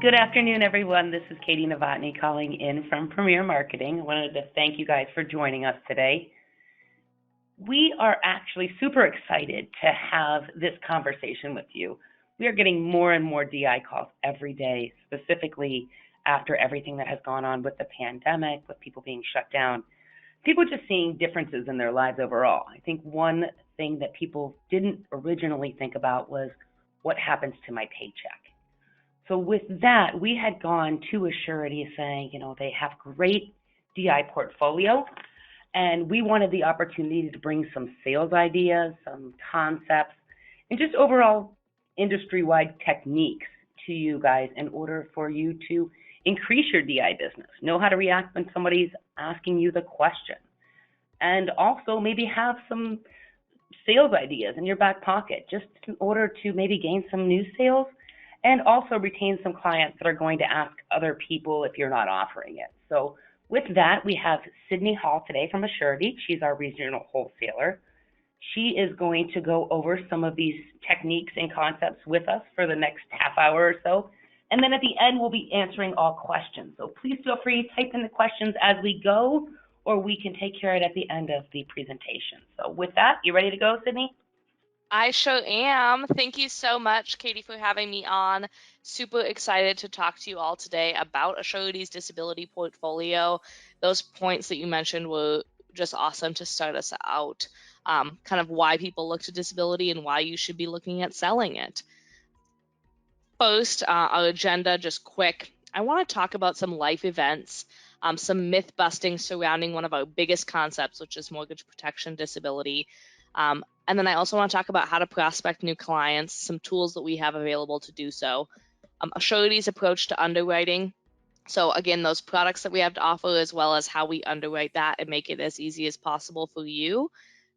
Good afternoon, everyone. This is Katie Novotny calling in from Premier Marketing. I wanted to thank you guys for joining us today. We are actually super excited to have this conversation with you. We are getting more and more DI calls every day, specifically after everything that has gone on with the pandemic, with people being shut down, people just seeing differences in their lives overall. I think one thing that people didn't originally think about was what happens to my paycheck. So with that, we had gone to Assurity saying, they have great DI portfolio, and we wanted the opportunity to bring some sales ideas, some concepts, and just overall industry-wide techniques to you guys in order for you to increase your DI business, know how to react when somebody's asking you the question, and also maybe have some sales ideas in your back pocket just in order to maybe gain some new sales and also retain some clients that are going to ask other people if you're not offering it. So with that, we have Sydney Hall today from Assurity. She's our regional wholesaler. She is going to go over some of these techniques and concepts with us for the next half hour or so. And then at the end, we'll be answering all questions. So please feel free to type in the questions as we go, or we can take care of it at the end of the presentation. So with that, you ready to go, Sydney? I sure am. Thank you so much, Katie, for having me on. Super excited to talk to you all today about Assurity's disability portfolio. Those points that you mentioned were just awesome to start us out. Kind of why people look to disability and why you should be looking at selling it. First, our agenda, just quick. I want to talk about some life events, some myth busting surrounding one of our biggest concepts, which is mortgage protection disability. And then I also want to talk about how to prospect new clients, some tools that we have available to do so. Assurity's approach to underwriting. So again, those products that we have to offer, as well as how we underwrite that and make it as easy as possible for you.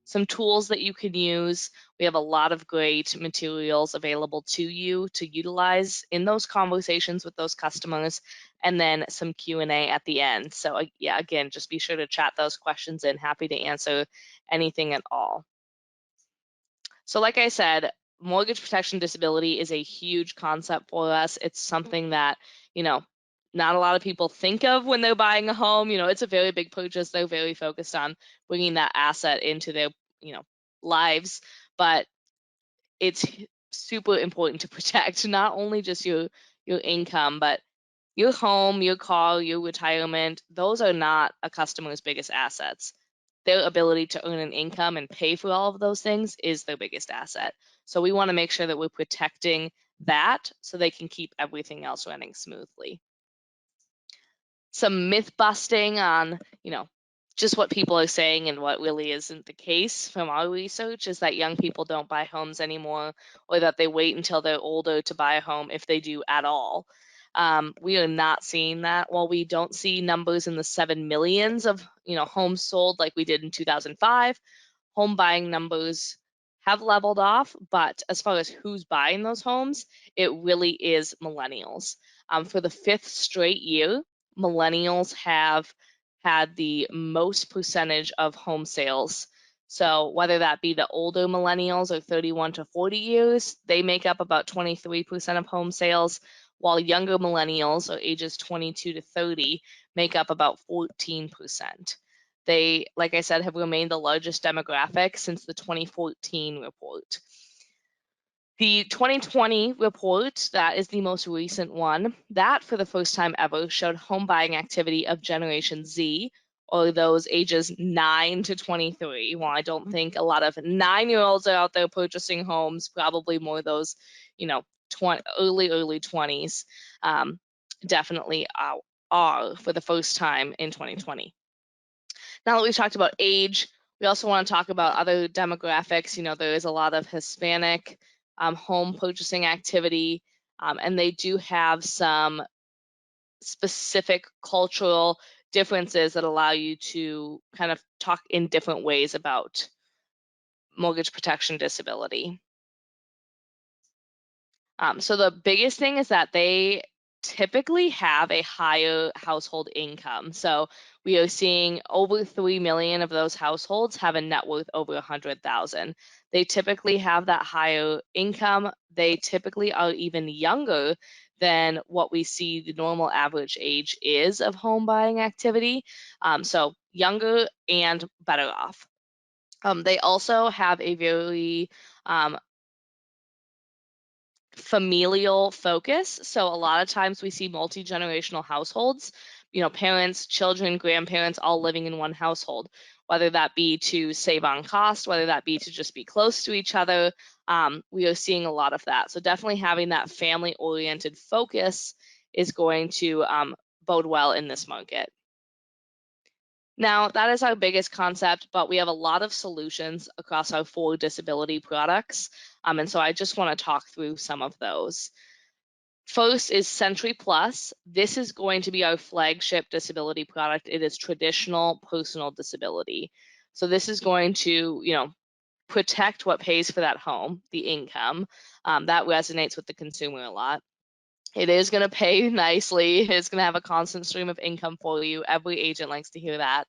Some tools that you can use. We have a lot of great materials available to you to utilize in those conversations with those customers, and then some Q&A at the end. So yeah, again, just be sure to chat those questions in. Happy to answer anything at all. So like I said, mortgage protection disability is a huge concept for us. It's something that, not a lot of people think of when they're buying a home. It's a very big purchase. They're very focused on bringing that asset into their, lives. But it's super important to protect not only just your income, but your home, your car, your retirement. Those are not a customer's biggest assets. Their ability to earn an income and pay for all of those things is their biggest asset. So we want to make sure that we're protecting that so they can keep everything else running smoothly. Some myth busting on, just what people are saying and what really isn't the case from our research is that young people don't buy homes anymore, or that they wait until they're older to buy a home, if they do at all. We are not seeing that. While we don't see numbers in the 7 millions of homes sold like we did in 2005, home buying numbers have leveled off. But as far as who's buying those homes, it really is millennials. For the 5th straight year, millennials have had the most percentage of home sales. So whether that be the older millennials or 31 to 40 years, they make up about 23% of home sales, while younger millennials, or ages 22 to 30, make up about 14%. They, like I said, have remained the largest demographic since the 2014 report. The 2020 report, that is the most recent one, that for the first time ever showed home buying activity of Generation Z, or those ages 9 to 23. While I don't think a lot of 9-year-olds are out there purchasing homes, probably more those, early 20s, definitely are for the first time in 2020. Now that we've talked about age, we also want to talk about other demographics. There is a lot of Hispanic home purchasing activity, and they do have some specific cultural differences that allow you to kind of talk in different ways about mortgage protection disability. So the biggest thing is that they typically have a higher household income. So we are seeing over 3 million of those households have a net worth over 100,000. They typically have that higher income. They typically are even younger than what we see the normal average age is of home buying activity. So younger and better off. They also have a very familial focus. So a lot of times we see multi-generational households, parents, children, grandparents all living in one household, whether that be to save on cost, whether that be to just be close to each other. We are seeing a lot of that. So definitely having that family-oriented focus is going to bode well in this market. Now, that is our biggest concept, but we have a lot of solutions across our 4 disability products. And so I just want to talk through some of those. First is Century Plus. This is going to be our flagship disability product. It is traditional personal disability. So this is going to, protect what pays for that home, the income. That resonates with the consumer a lot. It is going to pay nicely. It's going to have a constant stream of income for you. Every agent likes to hear that.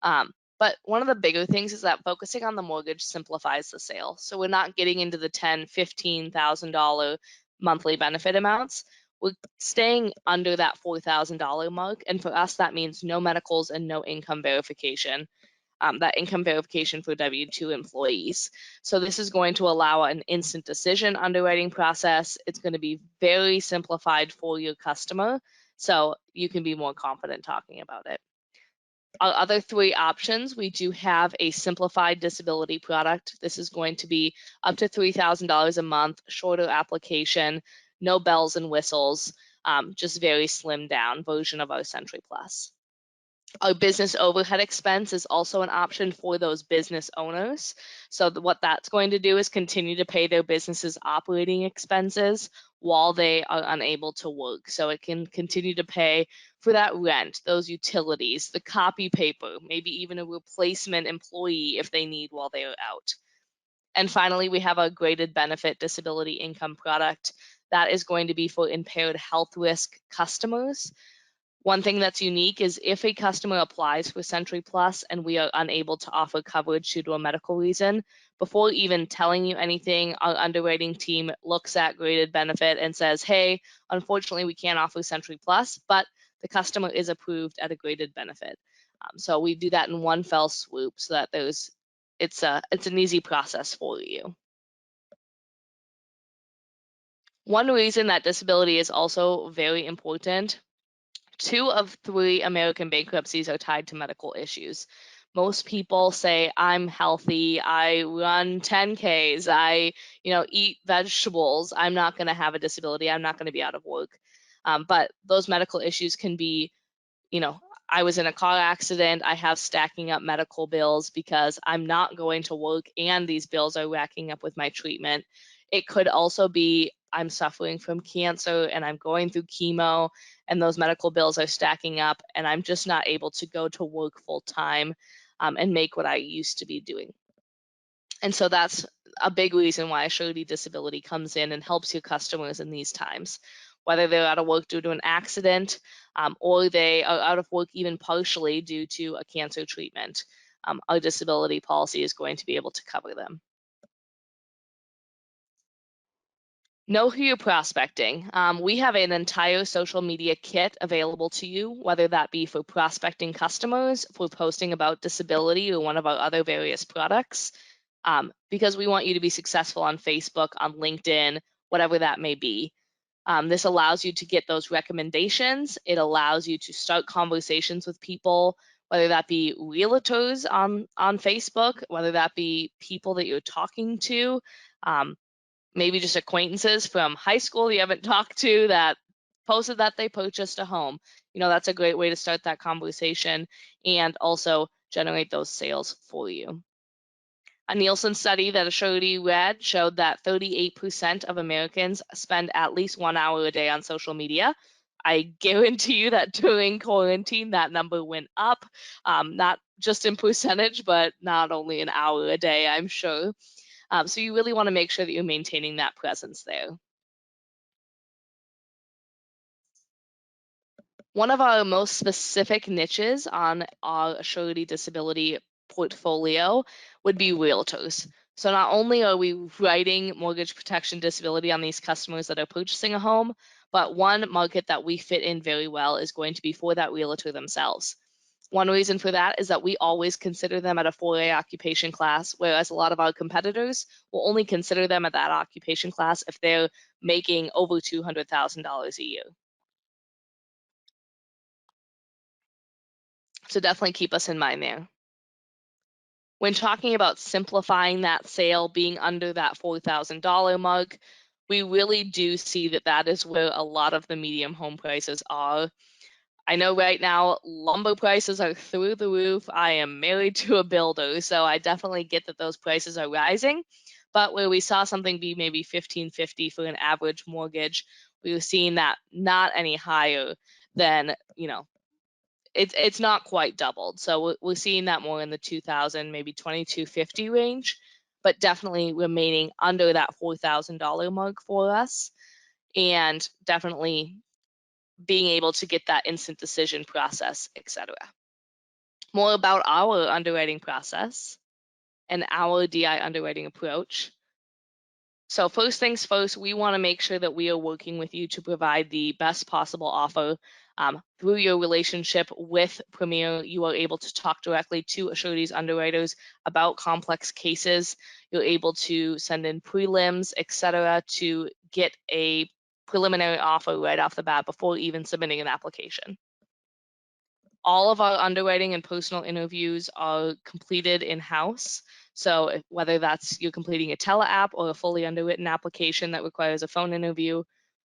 But one of the bigger things is that focusing on the mortgage simplifies the sale. So we're not getting into the $10,000, $15,000 monthly benefit amounts. We're staying under that $4,000 mark. And for us, that means no medicals and no income verification. That income verification for W-2 employees. So this is going to allow an instant decision underwriting process. It's going to be very simplified for your customer, so you can be more confident talking about it. Our other 3 options, we do have a simplified disability product. This is going to be up to $3,000 a month, shorter application, no bells and whistles, just very slimmed down version of our Century Plus. Our business overhead expense is also an option for those business owners. So what that's going to do is continue to pay their business's operating expenses while they are unable to work. So it can continue to pay for that rent, those utilities, the copy paper, maybe even a replacement employee if they need while they are out. And finally, we have a graded benefit disability income product. That is going to be for impaired health risk customers. One thing that's unique is if a customer applies for Century Plus and we are unable to offer coverage due to a medical reason, before even telling you anything, our underwriting team looks at graded benefit and says, hey, unfortunately, we can't offer Century Plus, but the customer is approved at a graded benefit. So we do that in one fell swoop so that it's an easy process for you. One reason that disability is also very important, 2 of 3 American bankruptcies are tied to medical issues. Most people say, I'm healthy, I run 10Ks, I eat vegetables, I'm not going to have a disability, I'm not going to be out of work. But those medical issues can be, I was in a car accident, I have stacking up medical bills because I'm not going to work and these bills are racking up with my treatment. It could also be I'm suffering from cancer and I'm going through chemo and those medical bills are stacking up and I'm just not able to go to work full time and make what I used to be doing. And so that's a big reason why Surety Disability comes in and helps your customers in these times, whether they're out of work due to an accident or they are out of work even partially due to a cancer treatment. Our disability policy is going to be able to cover them. Know who you're prospecting. We have an entire social media kit available to you, whether that be for prospecting customers, for posting about disability or one of our other various products, because we want you to be successful on Facebook, on LinkedIn, whatever that may be. This allows you to get those recommendations. It allows you to start conversations with people, whether that be realtors on Facebook, whether that be people that you're talking to, maybe just acquaintances from high school you haven't talked to that posted that they purchased a home. That's a great way to start that conversation and also generate those sales for you. A Nielsen study that Assurity read showed that 38% of Americans spend at least 1 hour a day on social media. I guarantee you that during quarantine, that number went up, not just in percentage, but not only an hour a day, I'm sure. So you really want to make sure that you're maintaining that presence there. One of our most specific niches on our Assurity Disability portfolio would be realtors. So not only are we writing mortgage protection disability on these customers that are purchasing a home, but one market that we fit in very well is going to be for that realtor themselves. One reason for that is that we always consider them at a 4A occupation class, whereas a lot of our competitors will only consider them at that occupation class if they're making over $200,000 a year. So definitely keep us in mind there. When talking about simplifying that sale being under that $4,000 mark, we really do see that that is where a lot of the medium home prices are. I know right now lumber prices are through the roof. I am married to a builder, so I definitely get that those prices are rising. But where we saw something be maybe $1,550 for an average mortgage, we were seeing that not any higher than, it's not quite doubled. So we're seeing that more in the 2,000, maybe 2,250 range, but definitely remaining under that $4,000 mark for us, and definitely being able to get that instant decision process, etc. More about our underwriting process and our DI underwriting approach. So first things first, we want to make sure that we are working with you to provide the best possible offer. Through your relationship with Premier, you are able to talk directly to Assurity's underwriters about complex cases. You're able to send in prelims, etc., to get a preliminary offer right off the bat before even submitting an application. All of our underwriting and personal interviews are completed in-house. So whether that's you're completing a tele app or a fully underwritten application that requires a phone interview,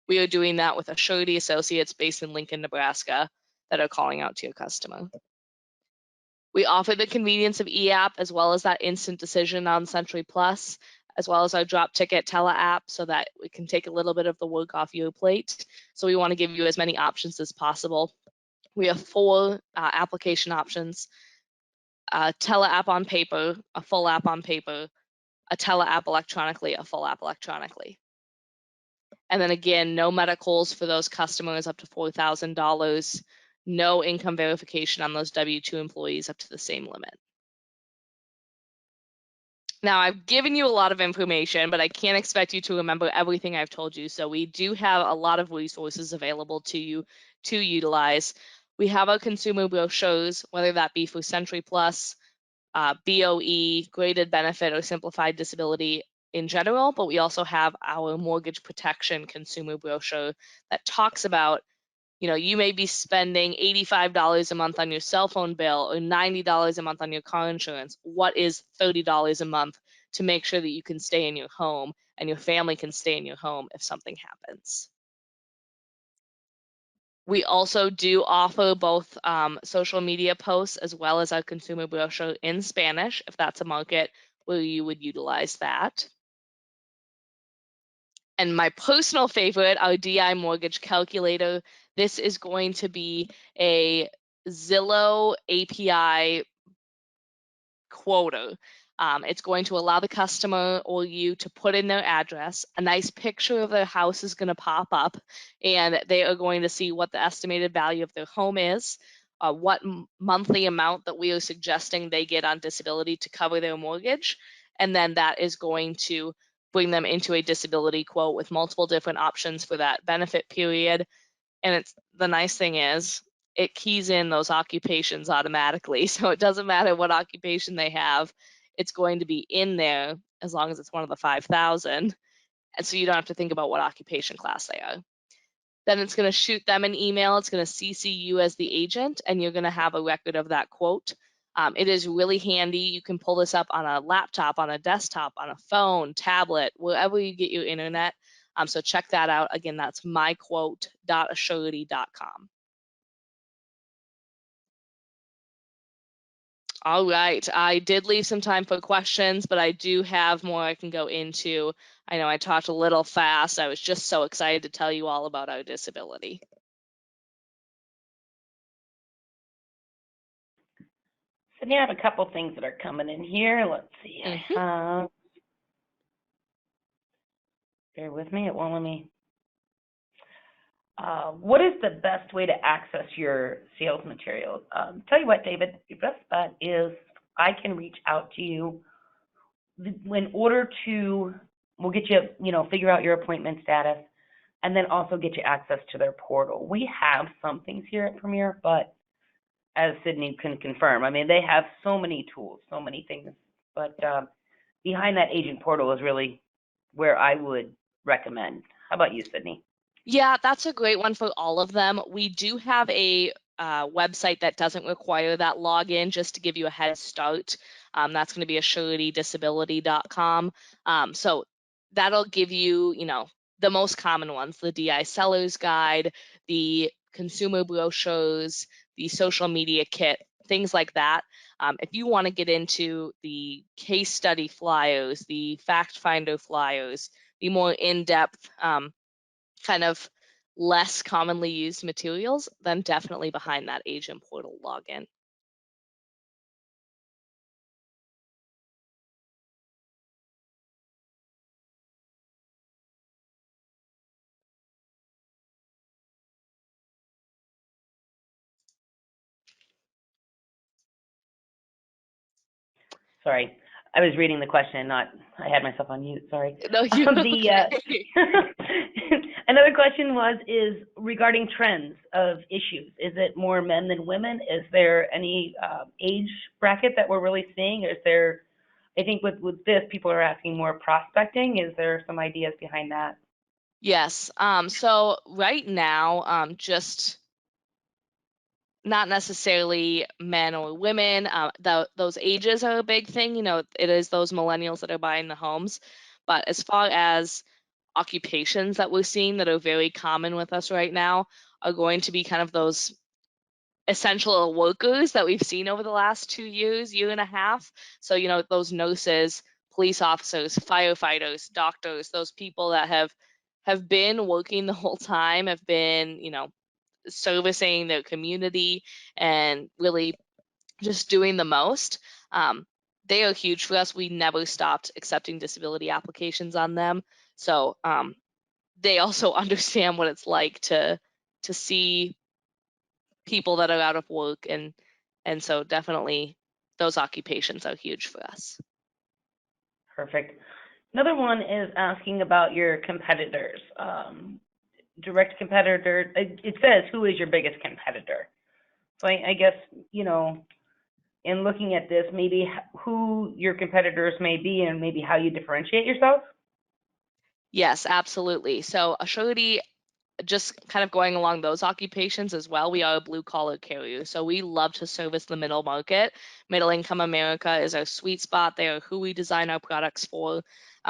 we are doing that with Assurity associates based in Lincoln, Nebraska, that are calling out to your customer. We offer the convenience of e-app as well as that instant decision on Century Plus, as well as our drop ticket tele app, so that we can take a little bit of the work off your plate. So we want to give you as many options as possible. We have 4 application options: a tele app on paper, a full app on paper, a tele app electronically, a full app electronically. And then again, no medicals for those customers up to $4,000, no income verification on those W-2 employees up to the same limit. Now, I've given you a lot of information, but I can't expect you to remember everything I've told you. So we do have a lot of resources available to you to utilize. We have our consumer brochures, whether that be for Century Plus, BOE, graded benefit, or simplified disability in general, but we also have our mortgage protection consumer brochure that talks about, you may be spending $85 a month on your cell phone bill or $90 a month on your car insurance. What is $30 a month to make sure that you can stay in your home and your family can stay in your home if something happens? We also do offer both social media posts as well as our consumer brochure in Spanish, if that's a market where you would utilize that. And my personal favorite, our Rdi Mortgage Calculator. This is going to be a Zillow API quoter. It's going to allow the customer or you to put in their address. A nice picture of their house is going to pop up, and they are going to see what the estimated value of their home is, what monthly amount that we are suggesting they get on disability to cover their mortgage, and then that is going to bring them into a disability quote with multiple different options for that benefit period. And the nice thing is, it keys in those occupations automatically. So it doesn't matter what occupation they have, it's going to be in there as long as it's one of the 5,000. And so you don't have to think about what occupation class they are. Then it's going to shoot them an email. It's going to CC you as the agent, and you're going to have a record of that quote. It is really handy. You can pull this up on a laptop, on a desktop, on a phone, tablet, wherever you get your internet. So check that out. Again, that's myquote.assurity.com. All right. I did leave some time for questions, but I do have more I can go into. I know I talked a little fast. I was just so excited to tell you all about our disability. So now I have a couple things that are coming in here. Let's see. Bear with me. It won't let me. What is the best way to access your sales materials? Tell you what, David, the best bet is I can reach out to you in order to, we'll get you, figure out your appointment status, and then also get you access to their portal. We have some things here at Premier, but as Sydney can confirm, I mean, they have so many tools, so many things, but behind that agent portal is really where I would recommend. How about you, Sydney? Yeah, that's a great one for all of them. We do have a website that doesn't require that login, just to give you a head start. That's going to be assuritydisability.com. So that'll give you, the most common ones, the DI Seller's Guide, the consumer brochures, the social media kit, things like that. If you want to get into the case study flyers, the fact finder flyers, the more in-depth kind of less commonly used materials, then definitely behind that agent portal login. Sorry, I was reading the question, I had myself on mute, sorry. No, you're okay. Another question is regarding trends of issues. Is it more men than women? Is there any age bracket that we're really seeing? Is there, I think with this, people are asking more prospecting. Is there some ideas behind that? Yes. So right now, just not necessarily men or women. Those ages are a big thing. It is those millennials that are buying the homes. But as far as occupations that we're seeing that are very common with us right now are going to be kind of those essential workers that we've seen over the last 2 years, year and a half. So, those nurses, police officers, firefighters, doctors, those people that have been working the whole time, have been, servicing their community and really just doing the most. They are huge for us. We never stopped accepting disability applications on them. So they also understand what it's like to see people that are out of work, and so definitely those occupations are huge for us. Perfect. Another one is asking about your competitors. Direct competitor, it says, who is your biggest competitor? So I guess, in looking at this, maybe who your competitors may be and maybe how you differentiate yourself? Yes, absolutely. So Assurity, just kind of going along those occupations as well, we are a blue collar carrier. So we love to service the middle market. Middle income America is our sweet spot. They are who we design our products for.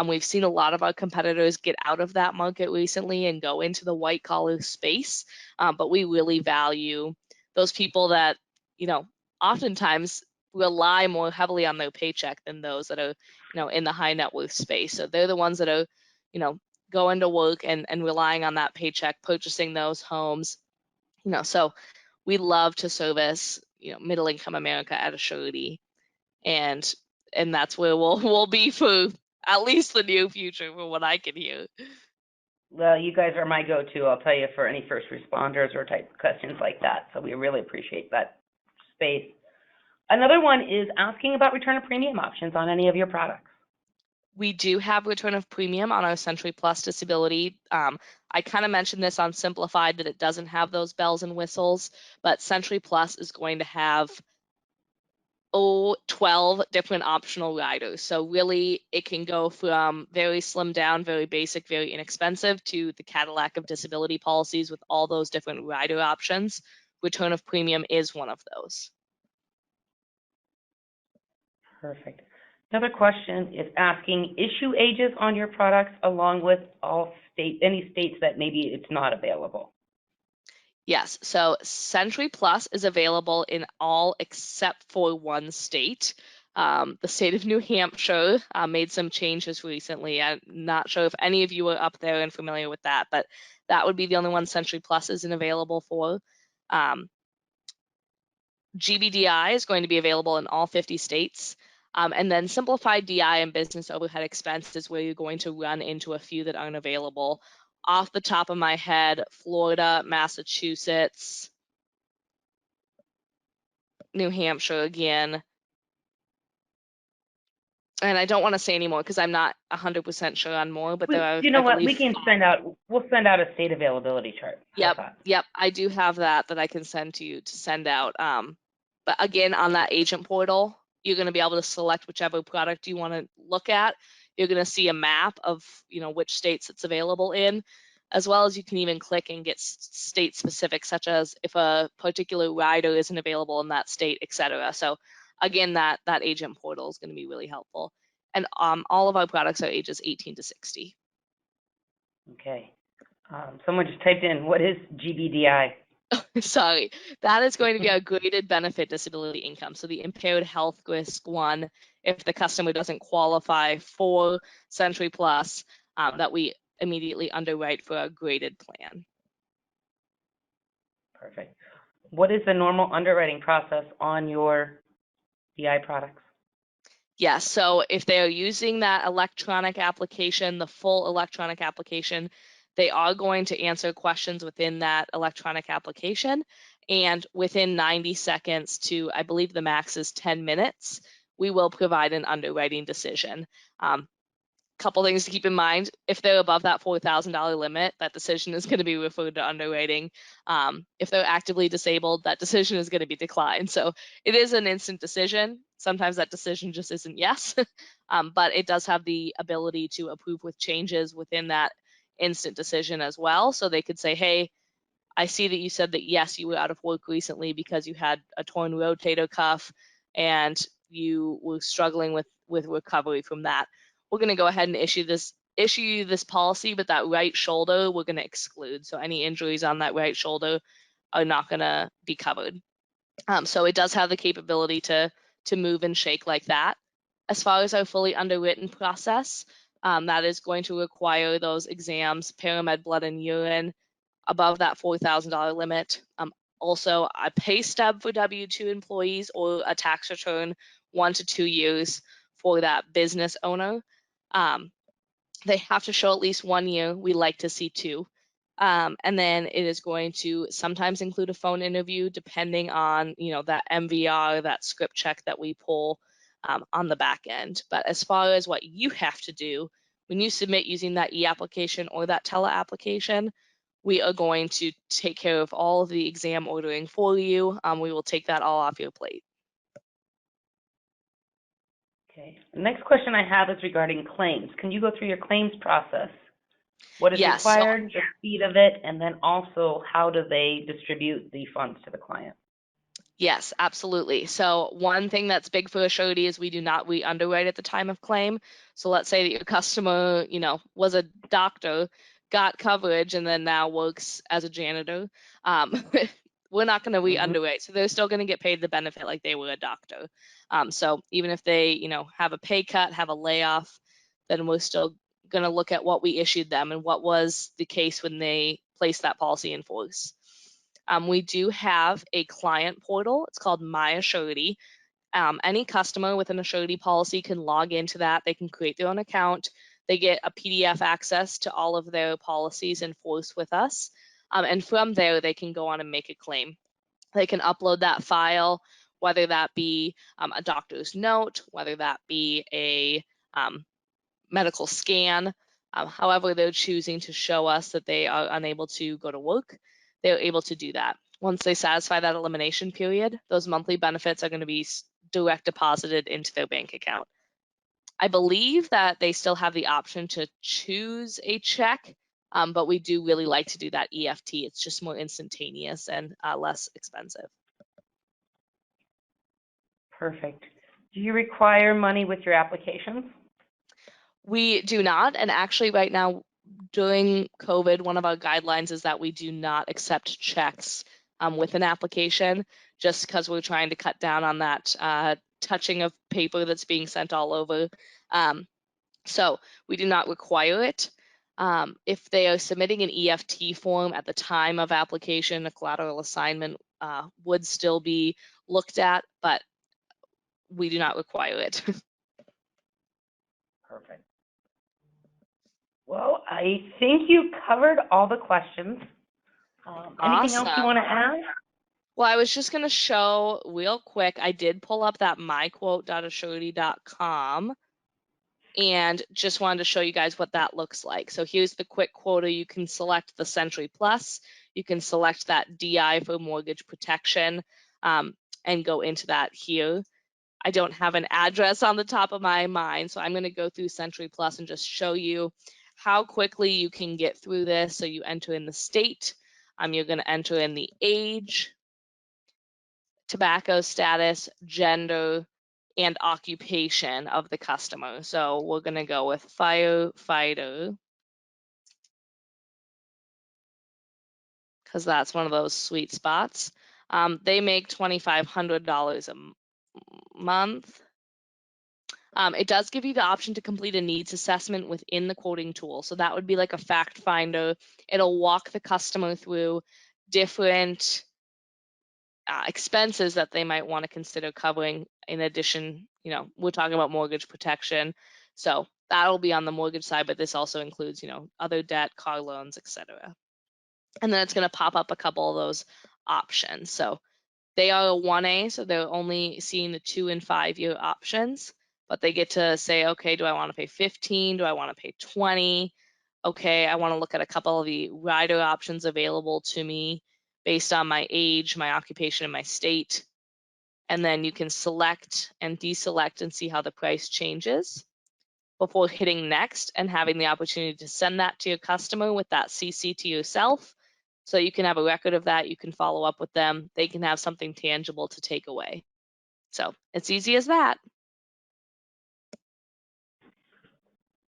We've seen a lot of our competitors get out of that market recently and go into the white collar space. But we really value those people that, oftentimes rely more heavily on their paycheck than those that are, in the high net worth space. So they're the ones that are, going to work and relying on that paycheck, purchasing those homes. So we love to service, middle income America at Assurity, and that's where we'll be for at least the near future, from what I can hear. Well, you guys are my go-to, I'll tell you, for any first responders or type questions like that. So we really appreciate that space. Another one is asking about return of premium options on any of your products. We do have return of premium on our Century Plus disability. I kind of mentioned this on Simplified that it doesn't have those bells and whistles, but Century Plus is going to have 12 different optional riders. So really it can go from very slimmed down, very basic, very inexpensive to the Cadillac of disability policies with all those different rider options. Return of premium is one of those. Perfect. Another question is asking issue ages on your products along with any states that maybe it's not available. Yes, so Century Plus is available in all except for one state. The state of New Hampshire made some changes recently. I'm not sure if any of you are up there and familiar with that, but that would be the only one Century Plus isn't available for. GBDI is going to be available in all 50 states. And then Simplified DI and business overhead expenses, where you're going to run into a few that aren't available. Off the top of my head, Florida, Massachusetts, New Hampshire again, And I don't want to say any more because I'm not 100% sure on more, but there are, You I know what? believe, We'll send out a state availability chart. How's yep, that? yep, I do have that I can send to you to send out. But again, on that agent portal, you're going to be able to select whichever product you want to look at. You're going to see a map of, which states it's available in, as well as you can even click and get state specific, such as if a particular rider isn't available in that state, etc. So again, that agent portal is going to be really helpful. And all of our products are ages 18 to 60. Okay. Someone just typed in, what is GBDI? Sorry, that is going to be our graded benefit disability income. So the impaired health risk one, if the customer doesn't qualify for Century Plus, that we immediately underwrite for a graded plan. Perfect. What is the normal underwriting process on your DI products? Yes, so if they are using that electronic application, the full electronic application, they are going to answer questions within that electronic application. And within 90 seconds to, I believe the max is 10 minutes, we will provide an underwriting decision. Couple things to keep in mind. If they're above that $4,000 limit, that decision is going to be referred to underwriting. If they're actively disabled, that decision is going to be declined. So it is an instant decision. Sometimes that decision just isn't yes, but it does have the ability to approve with changes within that instant decision as well. So they could say, hey, I see that you said that, yes, you were out of work recently because you had a torn rotator cuff and you were struggling with recovery from that. We're going to go ahead and issue you this policy, but that right shoulder we're going to exclude. So any injuries on that right shoulder are not going to be covered. So it does have the capability to move and shake like that. As far as our fully underwritten process, that is going to require those exams, paramed blood and urine, above that $4,000 limit. Also, a pay stub for W-2 employees or a tax return 1 to 2 years for that business owner. They have to show at least 1 year. We like to see 2. And then it is going to sometimes include a phone interview depending on, that MVR, that script check that we pull on the back end. But as far as what you have to do, when you submit using that e-application or that tele application, we are going to take care of all of the exam ordering for you. We will take that all off your plate. Okay. The next question I have is regarding claims. Can you go through your claims process? What is Yes. required, the speed of it, and then also how do they distribute the funds to the client? Yes, absolutely. So one thing that's big for Assurity is we underwrite at the time of claim. So let's say that your customer, was a doctor, got coverage, and then now works as a janitor. We're not going to re-underwrite. So they're still going to get paid the benefit like they were a doctor. So even if they, have a pay cut, have a layoff, then we're still going to look at what we issued them and what was the case when they placed that policy in force. We do have a client portal. It's called My Assurity. Any customer with an Assurity policy can log into that. They can create their own account. They get a PDF access to all of their policies in force with us. And from there, they can go on and make a claim. They can upload that file, whether that be a doctor's note, whether that be a medical scan, however they're choosing to show us that they are unable to go to work, they're able to do that. Once they satisfy that elimination period, those monthly benefits are going to be direct deposited into their bank account. I believe that they still have the option to choose a check, but we do really like to do that EFT. It's just more instantaneous and less expensive. Perfect. Do you require money with your applications? We do not, and actually right now during COVID, one of our guidelines is that we do not accept checks with an application, just because we're trying to cut down on that touching of paper that's being sent all over. So we do not require it. If they are submitting an EFT form at the time of application, a collateral assignment would still be looked at, but we do not require it. Perfect. Well, I think you covered all the questions. Anything else you want to add? Well, I was just going to show real quick. I did pull up that myquote.assurity.com. and just wanted to show you guys what that looks like. So here's the quick quote. You can select the Century Plus. You can select that DI for mortgage protection and go into that here. I don't have an address on the top of my mind, so I'm going to go through Century Plus and just show you how quickly you can get through this. So you enter in the state, you're going to enter in the age, tobacco status, gender, and occupation of the customer. So we're going to go with firefighter, because that's one of those sweet spots. They make $2,500 a month. It does give you the option to complete a needs assessment within the quoting tool. So that would be like a fact finder. It'll walk the customer through different expenses that they might want to consider covering. In addition, we're talking about mortgage protection. So that'll be on the mortgage side, but this also includes, other debt, car loans, etc. And then it's going to pop up a couple of those options. So they are a 1A, so they're only seeing the 2 and 5 year options, but they get to say, okay, do I want to pay 15? Do I want to pay 20? Okay, I want to look at a couple of the rider options available to me based on my age, my occupation, and my state. And then you can select and deselect and see how the price changes before hitting next and having the opportunity to send that to your customer with that CC to yourself. So you can have a record of that. You can follow up with them. They can have something tangible to take away. So it's easy as that.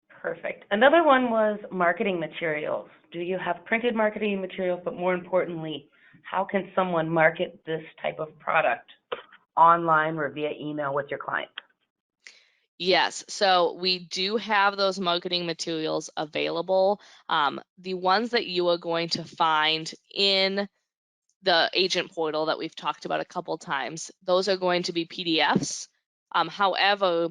Perfect. Another one was marketing materials. Do you have printed marketing materials, but more importantly, how can someone market this type of product online or via email with your client? Yes, so we do have those marketing materials available. The ones that you are going to find in the agent portal that we've talked about a couple times, those are going to be PDFs. However,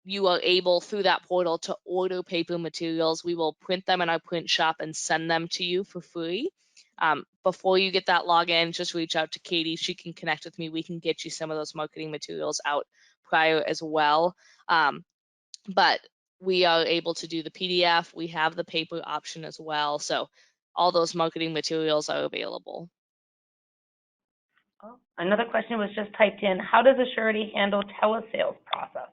you are able through that portal to order paper materials. We will print them in our print shop and send them to you for free. Before you get that login, just reach out to Katie. She can connect with me. We can get you some of those marketing materials out prior as well. But we are able to do the PDF. We have the paper option as well. So all those marketing materials are available. Another question was just typed in, how does Assurity handle telesales process?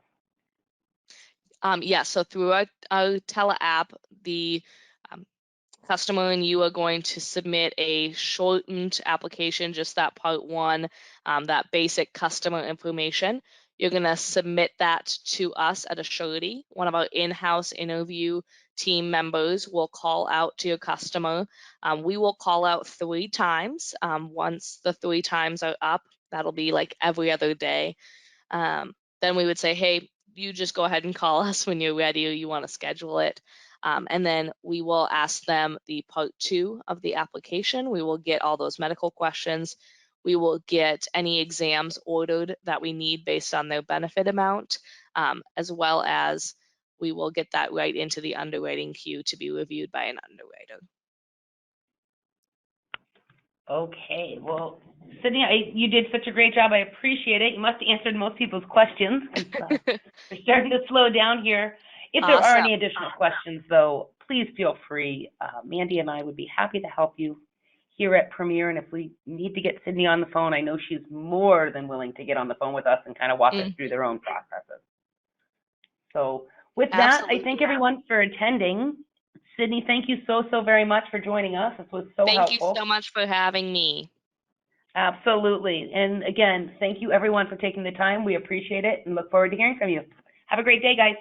Yes, so through our tele app, the customer and you are going to submit a shortened application, just that part one, that basic customer information. You're going to submit that to us at Assurity. One of our in-house interview team members will call out to your customer. We will call out 3 times. Once the 3 times are up, that'll be like every other day. Then we would say, hey, you just go ahead and call us when you're ready or you want to schedule it. And then we will ask them the part 2 of the application. We will get all those medical questions. We will get any exams ordered that we need based on their benefit amount, as well as we will get that right into the underwriting queue to be reviewed by an underwriter. Okay, well, Sydney, you did such a great job. I appreciate it. You must have answered most people's questions. We're starting to slow down here. If there are any additional questions, though, please feel free. Mandy and I would be happy to help you here at Premier. And if we need to get Sydney on the phone, I know she's more than willing to get on the phone with us and kind of walk us through their own processes. So with that, I thank everyone for attending. Sydney, thank you so very much for joining us. This was so helpful. Thank you so much for having me. Absolutely. And again, thank you everyone for taking the time. We appreciate it and look forward to hearing from you. Have a great day, guys.